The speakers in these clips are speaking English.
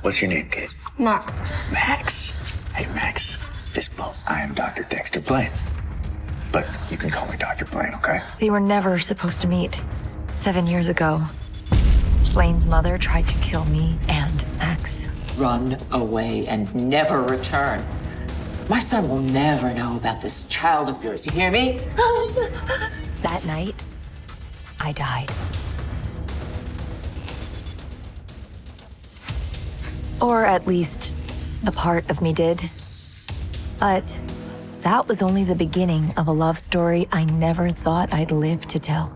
What's your name, kid? Max. Max. Hey, Max. Fist bump. I am Dr. Dexter Blaine. But you can call me Dr. Blaine, okay? They were never supposed to meet. 7 years ago, Blaine's mother tried to kill me and Max. Run away and never return. My son will never know about this child of yours. You hear me? That night, I died. Or at least, a part of me did. But that was only the beginning of a love story I never thought I'd live to tell.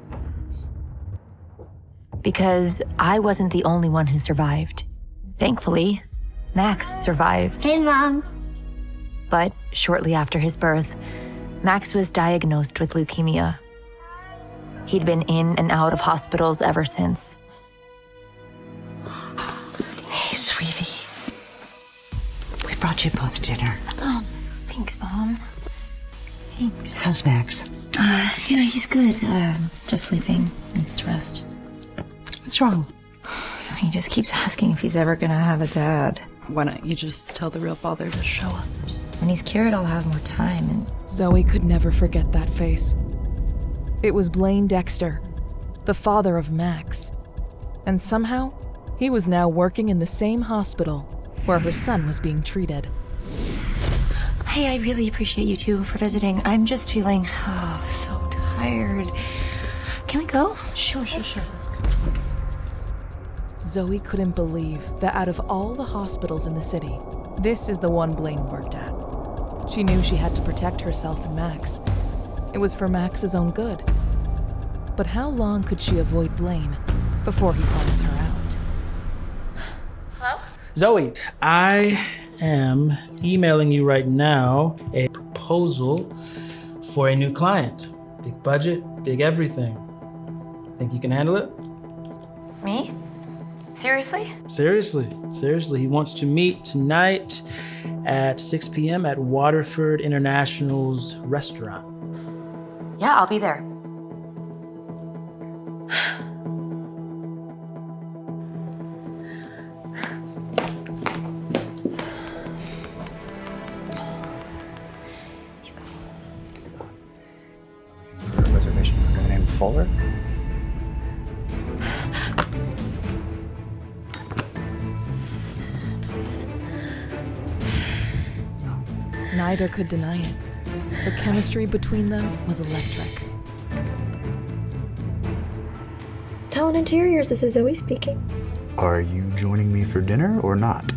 Because I wasn't the only one who survived. Thankfully, Max survived. Hey, Mom. But shortly after his birth, Max was diagnosed with leukemia. He'd been in and out of hospitals ever since. Hey, sweetie. We brought you both dinner. Oh, thanks, Mom. Thanks. How's Max? Yeah, he's good. Just sleeping. Needs to rest. What's wrong? He just keeps asking if he's ever gonna have a dad. Why don't you just tell the real father to show up? When he's cured, I'll have more time and... Zoey could never forget that face. It was Blaine Dexter, the father of Max. And somehow, he was now working in the same hospital where her son was being treated. Hey, I really appreciate you two for visiting. I'm just feeling so tired. Can we go? Sure. Let's go. Zoey couldn't believe that out of all the hospitals in the city, this is the one Blaine worked at. She knew she had to protect herself and Max. It was for Max's own good. But how long could she avoid Blaine before he finds her out? Hello? Zoey, I am emailing you right now a proposal for a new client. Big budget, big everything. Think you can handle it? Me? Seriously? Seriously. He wants to meet tonight at 6 p.m. at Waterford International's restaurant. Yeah, I'll be there. You guys. Reservation under the name Fuller? Neither could deny it. The chemistry between them was electric. Talent Interiors, this is Zoey speaking. Are you joining me for dinner or not?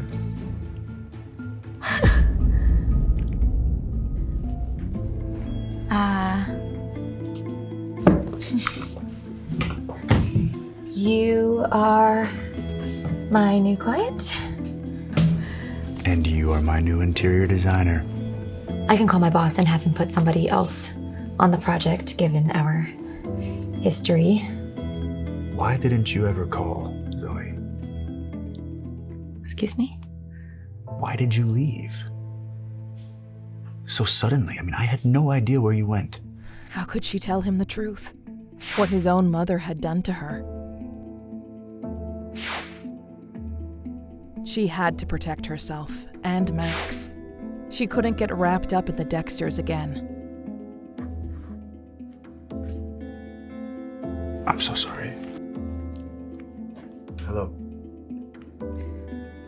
You are my new client? And you are my new interior designer. I can call my boss and have him put somebody else on the project, given our history. Why didn't you ever call, Zoey? Excuse me? Why did you leave? So suddenly, I had no idea where you went. How could she tell him the truth? What his own mother had done to her. She had to protect herself and Max. She couldn't get wrapped up in the Dexters again. I'm so sorry. Hello.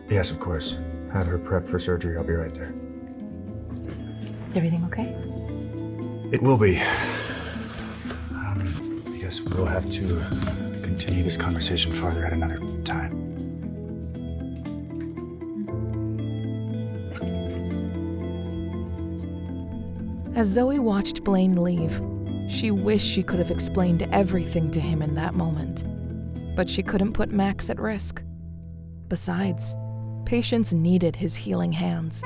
Yes, of course. Have her prepped for surgery. I'll be right there. Is everything okay? It will be. I guess we'll have to continue this conversation farther at another time. As Zoey watched Blaine leave, she wished she could have explained everything to him in that moment. But she couldn't put Max at risk. Besides, Patience needed his healing hands.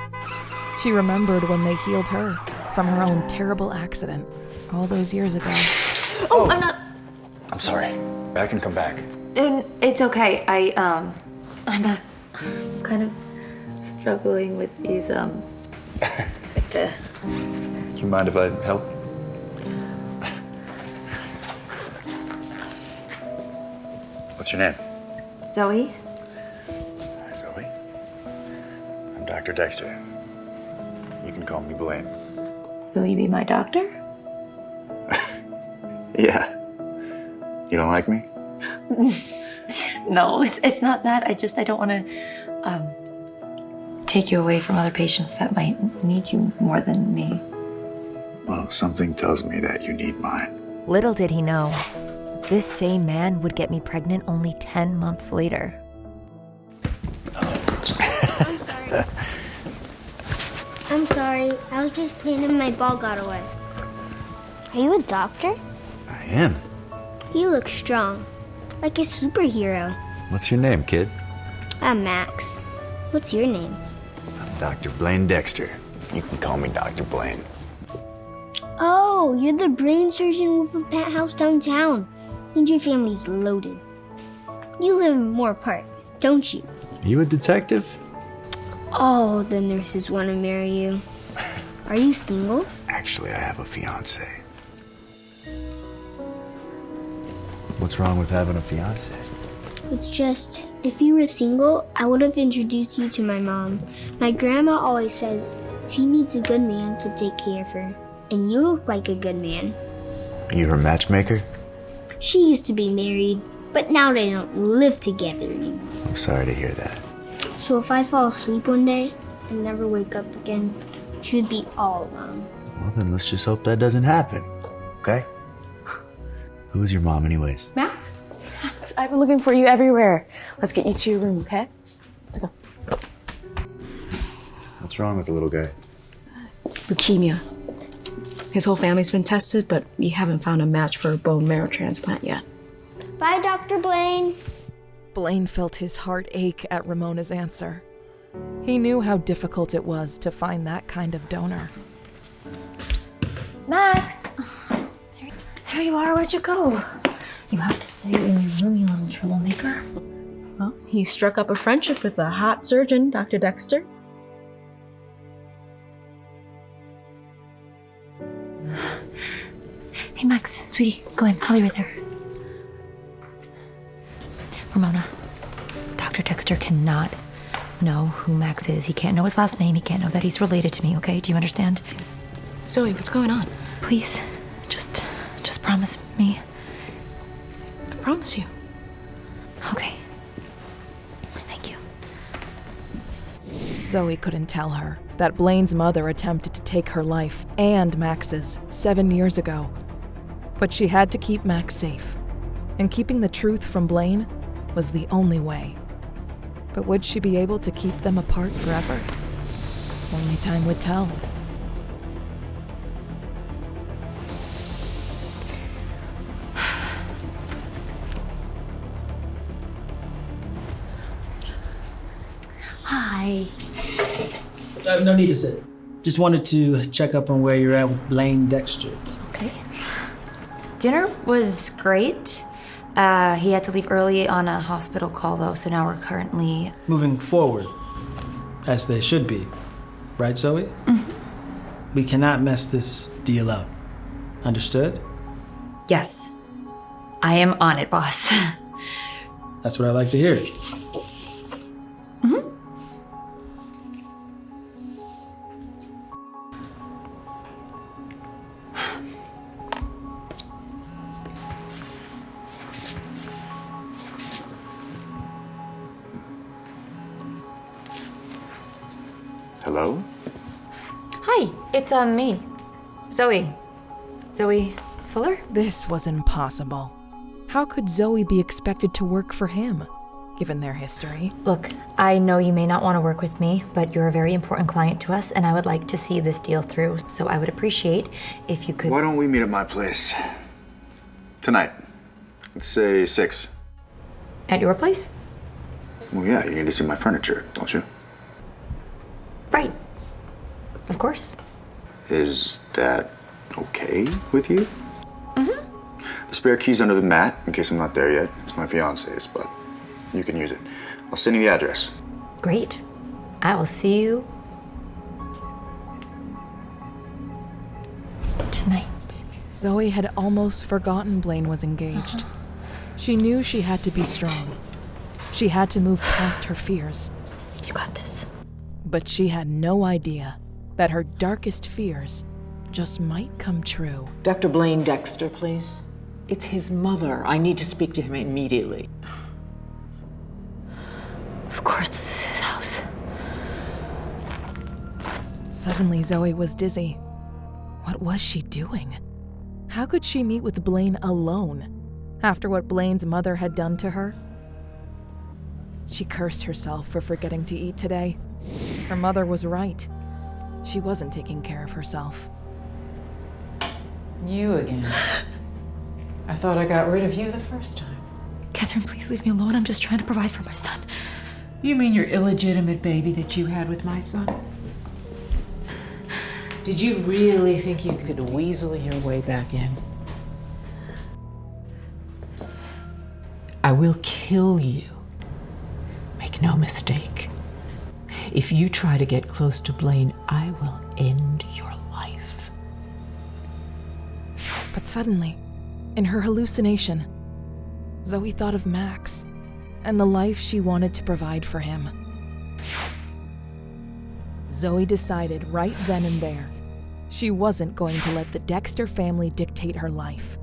She remembered when they healed her from her own terrible accident all those years ago. Oh, I'm not... I'm sorry. I can come back. It's okay. I'm kind of struggling with these, You mind if I help? What's your name? Zoey? Hi, Zoey. Dr. Dexter. You can call me Blaine. Will you be my doctor? Yeah. You don't like me? No, it's not that. I don't want to take you away from other patients that might need you more than me. Well, something tells me that you need mine. Little did he know, this same man would get me pregnant only 10 months later. I'm sorry. I was just playing and my ball got away. Are you a doctor? I am. You look strong. Like a superhero. What's your name, kid? I'm Max. What's your name? I'm Dr. Blaine Dexter. You can call me Dr. Blaine. Oh, you're the brain surgeon with a penthouse downtown. And your family's loaded. You live in Moore Park, don't you? You a detective? Oh, the nurses want to marry you. Are you single? Actually, I have a fiancé. What's wrong with having a fiancé? It's just, if you were single, I would have introduced you to my mom. My grandma always says she needs a good man to take care of her. And you look like a good man. You her matchmaker? She used to be married, but now they don't live together anymore. I'm sorry to hear that. So if I fall asleep one day and never wake up again, she'd be all alone. Well, then let's just hope that doesn't happen, okay? Who is your mom anyways? Max? Max, I've been looking for you everywhere. Let's get you to your room, okay? Let's go. What's wrong with the little guy? Leukemia. His whole family's been tested, but we haven't found a match for a bone marrow transplant yet. Bye, Dr. Blaine. Blaine felt his heart ache at Ramona's answer. He knew how difficult it was to find that kind of donor. Max! There you are. Where'd you go? You have to stay in your room, you little troublemaker. Well, he struck up a friendship with a hot surgeon, Dr. Dexter. Hey, Max, sweetie, go in. I'll be right there. Ramona, Dr. Dexter cannot know who Max is. He can't know his last name. He can't know that he's related to me, okay? Do you understand? Zoey, what's going on? Please, just promise me. I promise you. Okay. Thank you. Zoey couldn't tell her that Blaine's mother attempted to take her life and Max's 7 years ago. But she had to keep Max safe, and keeping the truth from Blaine was the only way. But would she be able to keep them apart forever? Only time would tell. Hi. No need to sit. Just wanted to check up on where you're at with Blaine Dexter. Okay. Dinner was great. He had to leave early on a hospital call, though, so now we're currently... Moving forward, as they should be. Right, Zoe? Mm-hmm. We cannot mess this deal up. Understood? Yes. I am on it, boss. That's what I like to hear. Mm-hmm. Hello? Hi, it's me. Zoe. Zoe Fuller? This was impossible. How could Zoey be expected to work for him, given their history? Look, I know you may not want to work with me, but you're a very important client to us, and I would like to see this deal through, so I would appreciate if you could... Why don't we meet at my place? Tonight. Let's say 6. At your place? Well, yeah, you need to see my furniture, don't you? Right. Of course. Is that okay with you? Mm-hmm. The spare key's under the mat, in case I'm not there yet. It's my fiance's, but you can use it. I'll send you the address. Great. I will see you tonight. Zoey had almost forgotten Blaine was engaged. She knew she had to be strong. She had to move past her fears. You got this. But she had no idea that her darkest fears just might come true. Dr. Blaine Dexter, please. It's his mother. I need to speak to him immediately. Of course, this is his house. Suddenly, Zoey was dizzy. What was she doing? How could she meet with Blaine alone after what Blaine's mother had done to her? She cursed herself for forgetting to eat today. Her mother was right. She wasn't taking care of herself. You again. I thought I got rid of you the first time. Catherine, please leave me alone. I'm just trying to provide for my son. You mean your illegitimate baby that you had with my son? Did you really think you could weasel your way back in? I will kill you. Make no mistake. If you try to get close to Blaine, I will end your life. But suddenly, in her hallucination, Zoey thought of Max and the life she wanted to provide for him. Zoey decided right then and there she wasn't going to let the Dexter family dictate her life.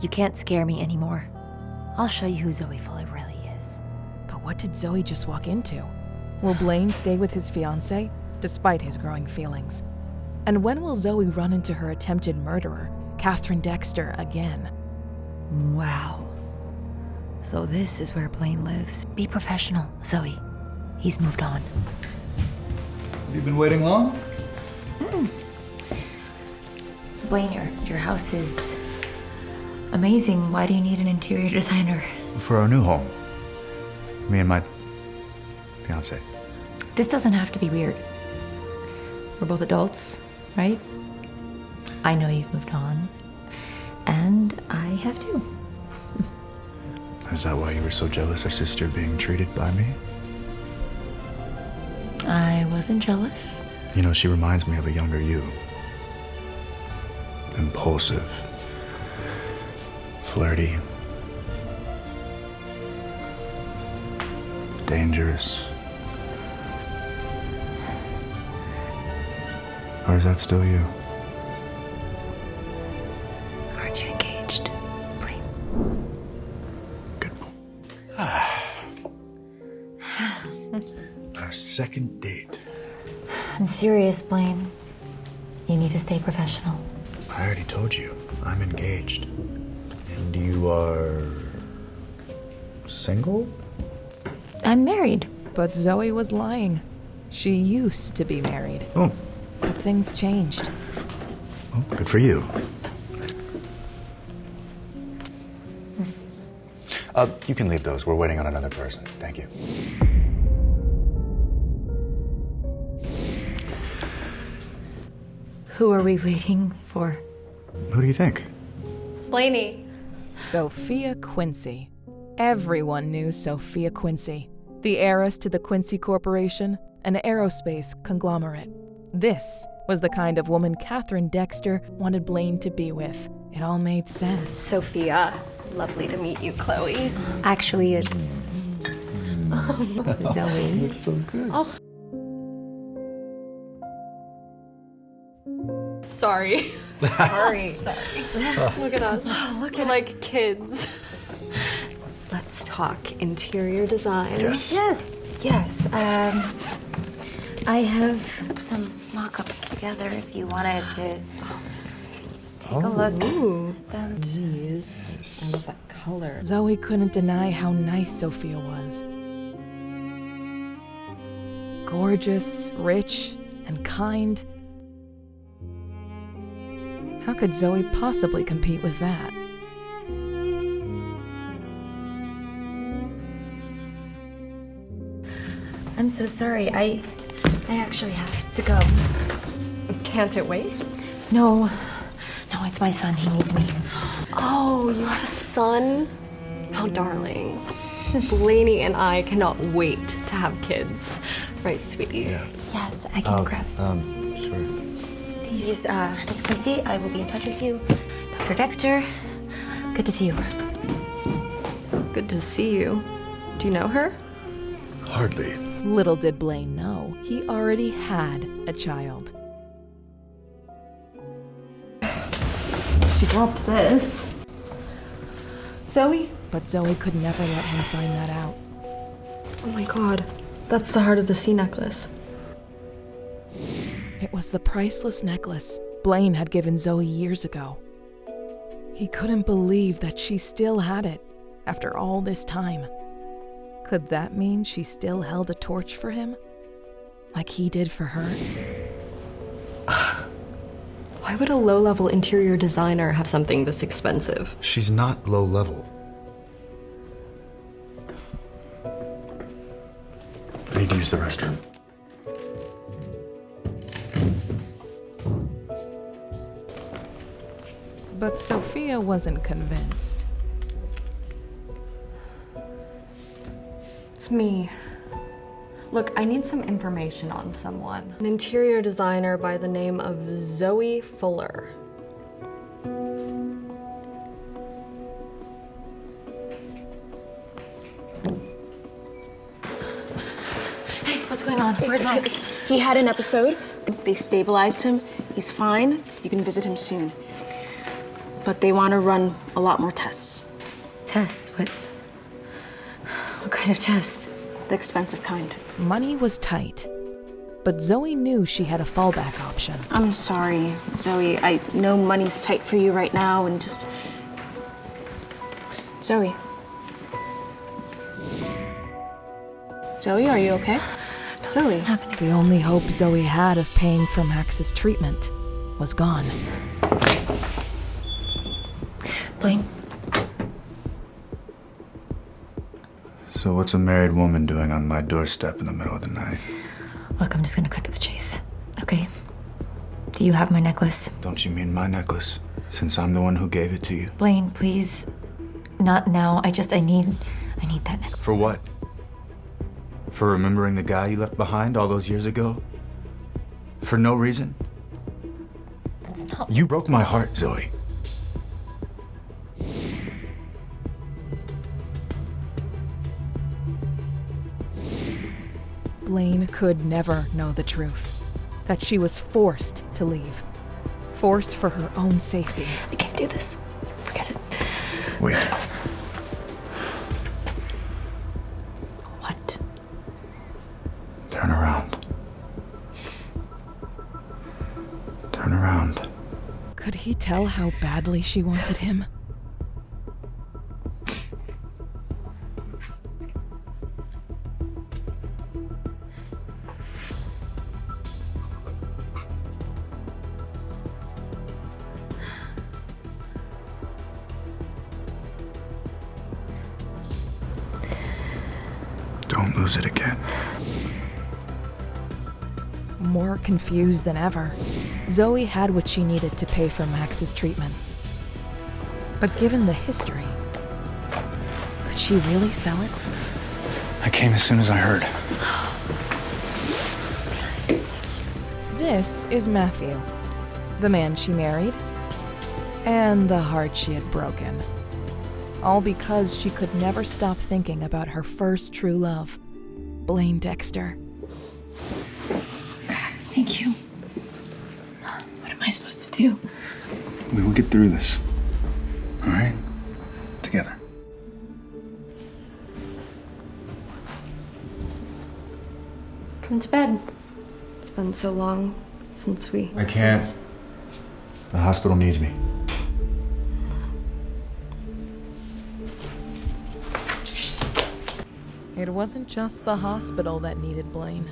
You can't scare me anymore. I'll show you who Zoey Fuller really is. But what did Zoey just walk into? Will Blaine stay with his fiancé, despite his growing feelings? And when will Zoey run into her attempted murderer, Catherine Dexter, again? Wow. So this is where Blaine lives. Be professional, Zoey. He's moved on. Have you been waiting long? Blaine, your house is amazing. Why do you need an interior designer? For our new home. Me and my fiancé. This doesn't have to be weird. We're both adults, right? I know you've moved on. And I have too. Is that why you were so jealous of sister being treated by me? I wasn't jealous. You know, she reminds me of a younger you. Impulsive. Flirty. Dangerous. Or is that still you? Aren't you engaged, Blaine? Good. Our second date. I'm serious, Blaine. You need to stay professional. I already told you, I'm engaged. And you are single? I'm married. But Zoey was lying. She used to be married. Oh. But things changed. Well, good for you. You can leave those. We're waiting on another person. Thank you. Who are we waiting for? Who do you think? Blaney. Sophia Quincy. Everyone knew Sophia Quincy, the heiress to the Quincy Corporation, an aerospace conglomerate. This was the kind of woman Catherine Dexter wanted Blaine to be with. It all made sense. Sophia, lovely to meet you, Chloe. Actually, it's Zoey. Looks so good. Oh. Sorry. Sorry. Look at us. We're like kids. Let's talk interior design. Yes. Yes. I have some mock-ups together if you wanted to take a look. Ooh. Jeez. I love that color. Zoey couldn't deny how nice Sophia was. Gorgeous, rich, and kind. How could Zoey possibly compete with that? I'm so sorry. I actually have to go. Can't it wait? No, it's my son. He needs me. Oh, you have a son? How darling. Blaney and I cannot wait to have kids. Right, sweetie? Yeah. Yes, I can grab Sure. these. Miss Quincy, I will be in touch with you. Dr. Dexter, good to see you. Good to see you. Do you know her? Hardly. Little did Blaine know, he already had a child. She dropped this. Zoey? But Zoey could never let him find that out. Oh my god. That's the heart of the sea necklace. It was the priceless necklace Blaine had given Zoey years ago. He couldn't believe that she still had it after all this time. Could that mean she still held a torch for him? Like he did for her? Why would a low-level interior designer have something this expensive? She's not low level. I need to use the restroom. But Sophia wasn't convinced. It's me. Look, I need some information on someone. An interior designer by the name of Zoey Fuller. Hey, what's going on? Where's Max? He had an episode. They stabilized him. He's fine. You can visit him soon. But they want to run a lot more tests. Tests? What kind of tests? The expensive kind. Money was tight, but Zoey knew she had a fallback option. I'm sorry, Zoey. I know money's tight for you right now, and just... Zoey. Zoey, are you okay? Zoey. The only hope Zoey had of paying for Max's treatment was gone. Blaine? So what's a married woman doing on my doorstep in the middle of the night? Look, I'm just gonna cut to the chase, okay? Do you have my necklace? Don't you mean my necklace? Since I'm the one who gave it to you. Blaine, please. Not now. I need that necklace. For what? For remembering the guy you left behind all those years ago? For no reason? That's not... You broke my heart, Zoey. Blaine could never know the truth. That she was forced to leave. Forced for her own safety. I can't do this. Forget it. Wait. What? Turn around. Turn around. Could he tell how badly she wanted him? Don't lose it again. More confused than ever, Zoey had what she needed to pay for Max's treatments. But given the history, could she really sell it? I came as soon as I heard. This is Matthew, the man she married, and the heart she had broken. All because she could never stop thinking about her first true love, Blaine Dexter. Thank you. What am I supposed to do? We will get through this. All right? Together. Come to bed. It's been so long since we... I can't. The hospital needs me. It wasn't just the hospital that needed Blaine.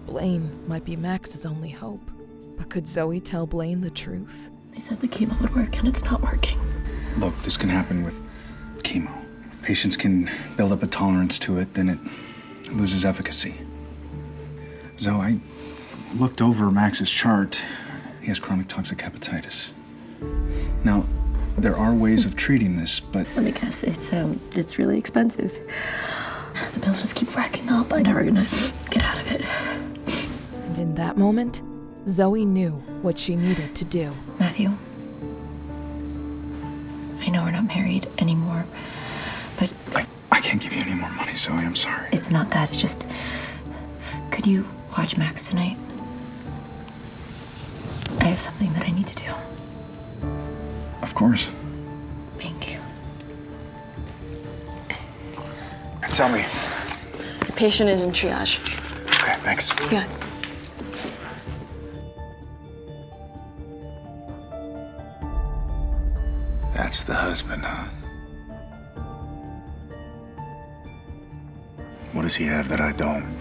Blaine might be Max's only hope. But could Zoey tell Blaine the truth? They said the chemo would work, and it's not working. Look, this can happen with chemo. Patients can build up a tolerance to it, then it loses efficacy. So I looked over Max's chart. He has chronic toxic hepatitis. Now, there are ways of treating this, but... Let me guess, it's really expensive. The bills just keep racking up. I'm never gonna get out of it. And in that moment, Zoey knew what she needed to do. Matthew, I know we're not married anymore, but... I can't give you any more money, Zoey. I'm sorry. It's not that. It's just... Could you watch Max tonight? I have something that I need to do. Of course. Thank you. Tell me. The patient is in triage. Okay, thanks. Yeah. That's the husband, huh? What does he have that I don't?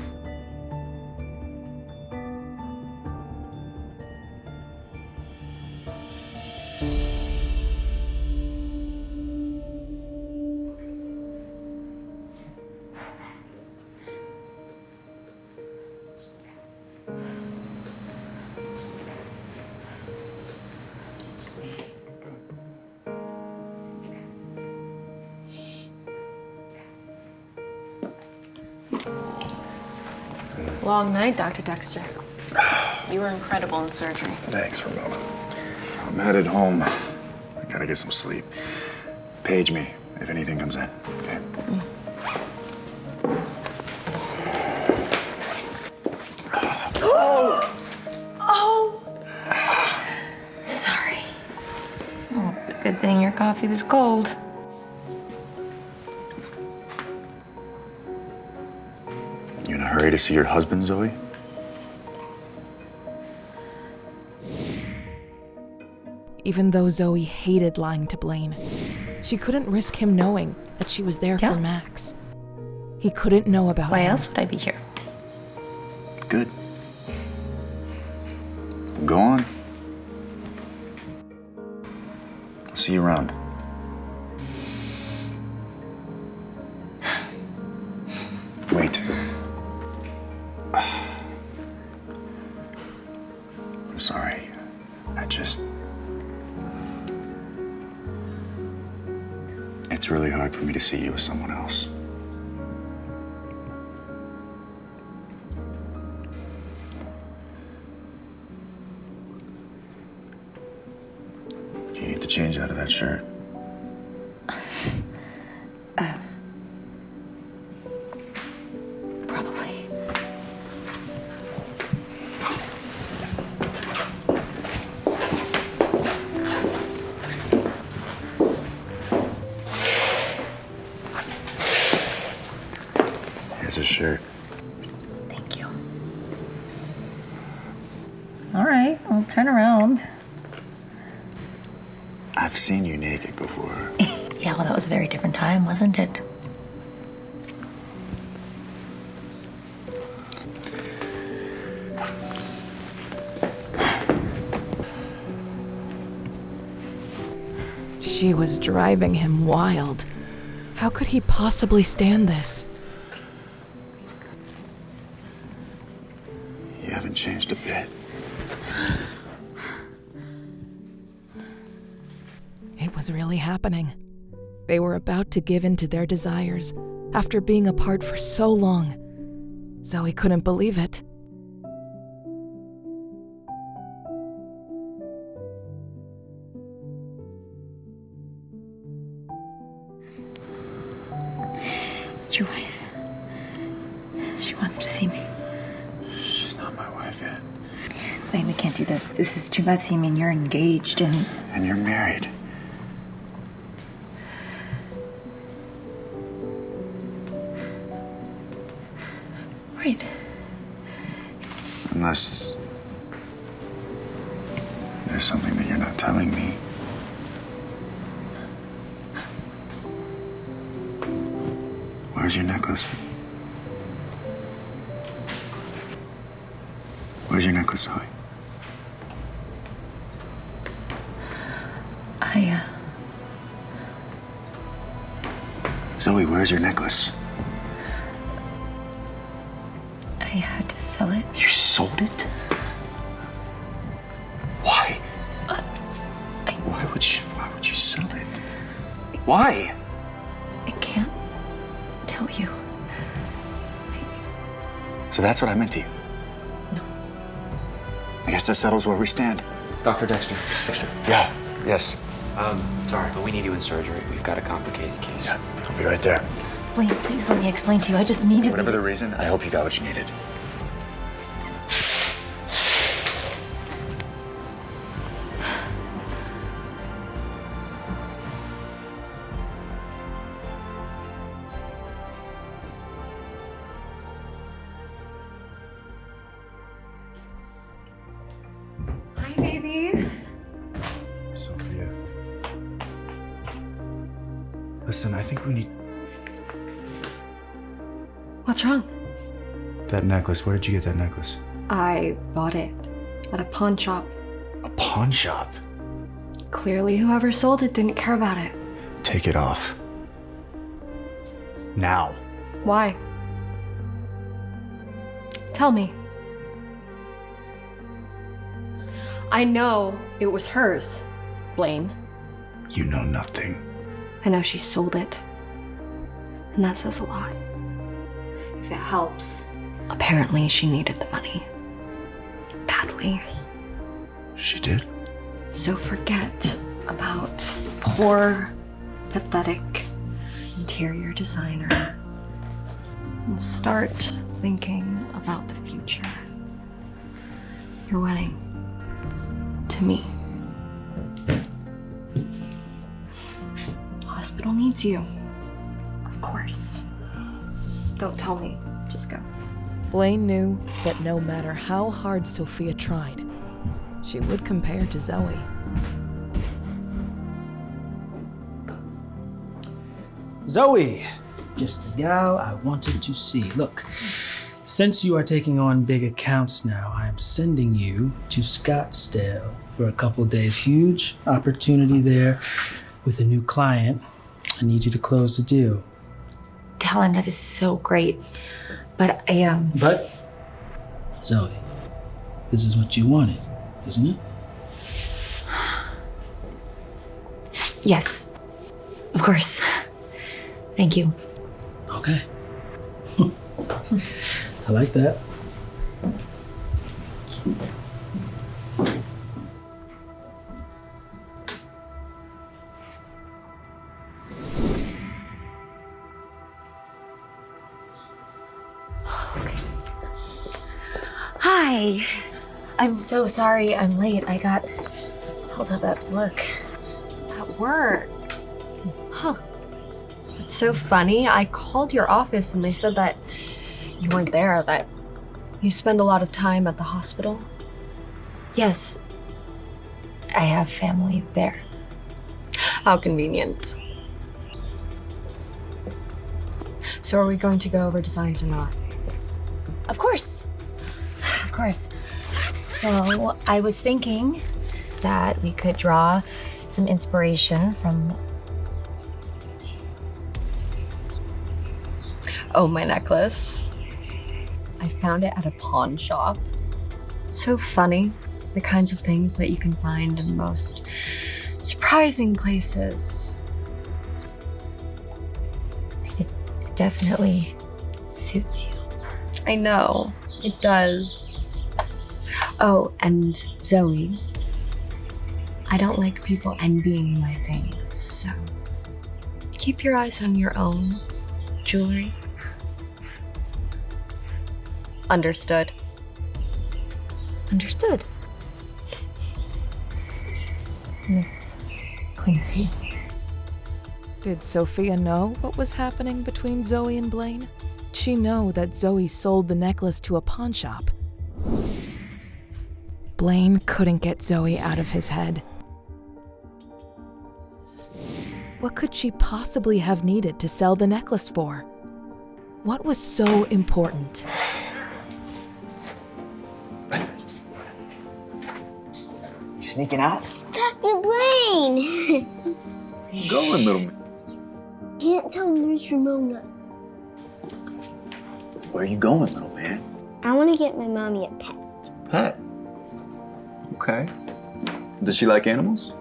Long night, Dr. Dexter. You were incredible in surgery. Thanks, Ramona. I'm headed home. I gotta get some sleep. Page me if anything comes in, okay? Sorry. Oh, it's a good thing your coffee was cold. You in a hurry to see your husband, Zoey? Even though Zoey hated lying to Blaine, she couldn't risk him knowing that she was there for Max. He couldn't know about Why him. else would I be here? Good. Go on. I'll see you around. Wait. I'm sorry. It's really hard for me to see you as someone else. You need to change out of that shirt. Probably. Here's a shirt. Thank you. All right, I'll turn around. I've seen you naked before. Yeah, well, that was a very different time, wasn't it? She was driving him wild. How could he possibly stand this? You haven't changed a bit. It was really happening. They were about to give in to their desires after being apart for so long. Zoey couldn't believe it. It's your wife. She wants to see me. She's not my wife yet. Blaine, we can't do this. This is too messy. I mean, you're engaged and... And you're married. Right. Unless there's something that you're not telling me. Where's your necklace? Where's your necklace, Zoe? Zoe, where's your necklace? I had to sell it. You sold it? Why? Why would you sell it? Why? I can't tell you. So that's what I meant to you? No. I guess that settles where we stand. Dr. Dexter. Yeah, yes. Sorry, but we need you in surgery. We've got a complicated case. Yeah, I'll be right there. Blaine, please let me explain to you. I just needed... Whatever the reason, I hope you got what you needed. Baby. Sophia. Listen, I think we need... What's wrong? That necklace. Where did you get that necklace? I bought it at a pawn shop. A pawn shop? Clearly, whoever sold it didn't care about it. Take it off. Now. Why? Tell me. I know it was hers, Blaine. You know nothing. I know she sold it. And that says a lot. If it helps, apparently she needed the money. Badly. She did? So forget about poor, pathetic interior designer and start thinking about the future. Your wedding to me. Hospital needs you. Of course. Don't tell me. Just go. Blaine knew that no matter how hard Sophia tried, she would compare to Zoey. Zoey, just the gal I wanted to see. Look, since you are taking on big accounts now, I am sending you to Scottsdale for a couple days. Huge opportunity there with a new client. I need you to close the deal. Talon, that is so great. But But, Zoey, this is what you wanted, isn't it? Yes, of course. Thank you. Okay. I like that. Yes. Okay. Hi. I'm so sorry I'm late. I got held up at work. At work? Huh. It's so funny. I called your office and they said that you weren't there, that you spend a lot of time at the hospital. Yes. I have family there. How convenient. So are we going to go over designs or not? Of course. Of course. So I was thinking that we could draw some inspiration from... Oh, my necklace. I found it at a pawn shop. It's so funny, the kinds of things that you can find in the most surprising places. It definitely suits you. I know, it does. Oh, and Zoey, I don't like people envying my things, so keep your eyes on your own jewelry. Understood. Understood. Miss Quincy. Did Sophia know what was happening between Zoey and Blaine? Did she know that Zoey sold the necklace to a pawn shop? Blaine couldn't get Zoey out of his head. What could she possibly have needed to sell the necklace for? What was so important? You sneaking out? Dr. Blaine! Where you going, little man? Can't tell Nurse Ramona. Where are you going, little man? I want to get my mommy a pet. Pet? Okay. Does she like animals?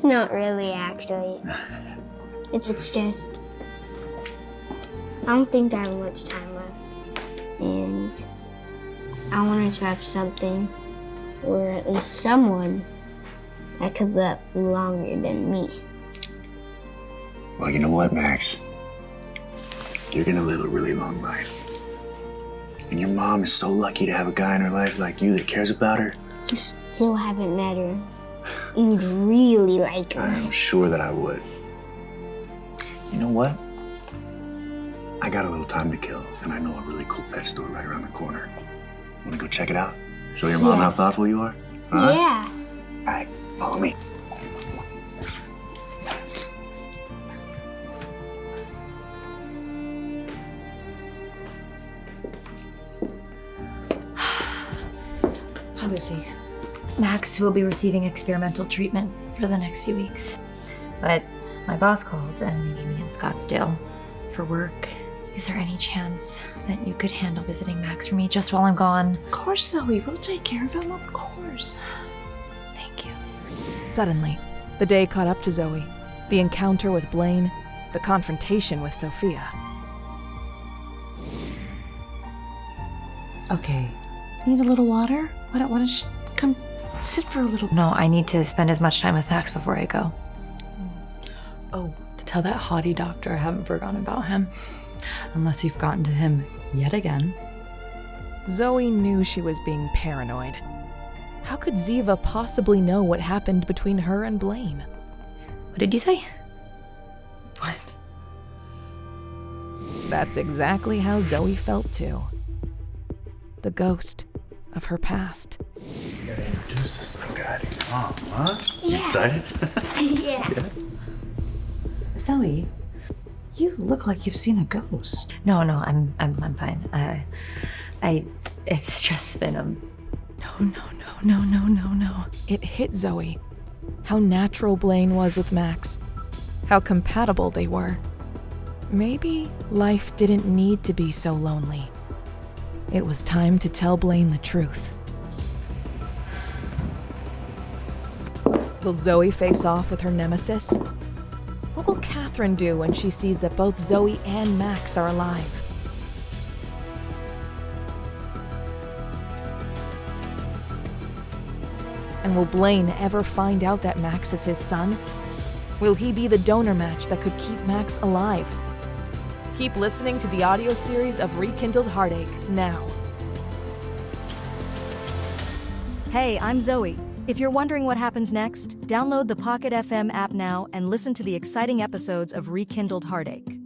Not really, actually. It's just... I don't think I have much time left. And I wanted to have something, or at least someone, that could live longer than me. Well, you know what, Max? You're gonna live a really long life. And your mom is so lucky to have a guy in her life like you that cares about her. You still haven't met her. You'd really like her. I'm sure that I would. You know what? I got a little time to kill, and I know a really cool pet store right around the corner. Wanna go check it out? Show your mom Yeah. how thoughtful you are? Huh? Yeah. All right, follow me. How is he? Max will be receiving experimental treatment for the next few weeks. But my boss called and they need me in Scottsdale for work. Is there any chance that you could handle visiting Max for me just while I'm gone? Of course, Zoe. We'll take care of him, of course. Thank you. Suddenly, the day caught up to Zoe. The encounter with Blaine, the confrontation with Sophia. Okay. Need a little water? Why don't you come sit for a little? No, I need to spend as much time with Max before I go. Oh, to tell that haughty doctor I haven't forgotten about him. Unless you've gotten to him yet again. Zoe knew she was being paranoid. How could Ziva possibly know what happened between her and Blaine? What did you say? What? That's exactly how Zoe felt too. The ghost of her past. You gotta introduce this little guy to your mom, huh? You excited? Yeah. Zoe, you look like you've seen a ghost. No, I'm fine. It's just been No. It hit Zoe. How natural Blaine was with Max. How compatible they were. Maybe life didn't need to be so lonely. It was time to tell Blaine the truth. Will Zoe face off with her nemesis? What will Catherine do when she sees that both Zoe and Max are alive? And will Blaine ever find out that Max is his son? Will he be the donor match that could keep Max alive? Keep listening to the audio series of Rekindled Heartache now. Hey, I'm Zoe. If you're wondering what happens next, download the Pocket FM app now and listen to the exciting episodes of Rekindled Heartache.